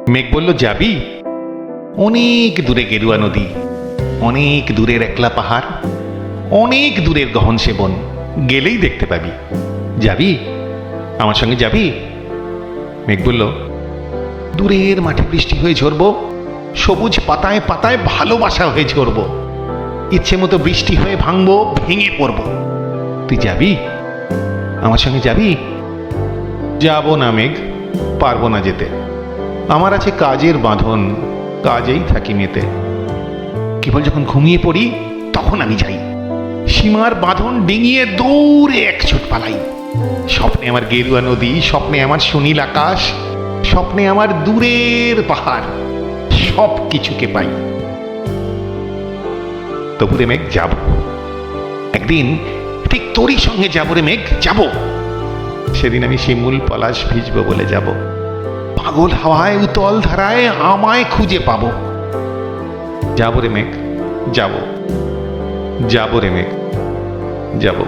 মেঘ বলল, যাবি? অনেক দূরে গেরুয়া নদী, অনেক দূরের একলা পাহাড়, অনেক দূরের গহন সেবন, গেলেই দেখতে পাবি। যাবি? আমার সঙ্গে যাবি? মেঘ বলল, দূরের মাঠে বৃষ্টি হয়ে ঝরব, সবুজ পাতায় পাতায় ভালোবাসা হয়ে ঝরব, ইচ্ছে মতো বৃষ্টি হয়ে ভাঙবো, ভেঙে পড়ব। তুই যাবি? আমার সঙ্গে যাবি? যাব না মেঘ, পারবো না যেতে। আমার আছে কাজের বাঁধন, কাজেই থাকি মেতে। কেবল যখন ঘুমিয়ে পড়ি তখন আমি যাই, সীমার বাঁধন ডিঙিয়ে দৌড়ে এক ছুট পালাই। স্বপ্নে আমার গেরুয়া নদী, স্বপ্নে আমার সুনীল আকাশ, স্বপ্নে আমার দূরের পাহাড়, সব কিছুকে পাই। তবু রে মেঘ, যাব একদিন, ঠিক তোরই সঙ্গে যাবো রে মেঘ, যাব। সেদিন আমি শিমুল পলাশ ভিজবো বলে যাব, পাগল হাওয়ায় উতল ধারায় আমায় খুঁজে পাবো। যাবো রে মেঘ, যাব, যাবো রে মেঘ, যাব।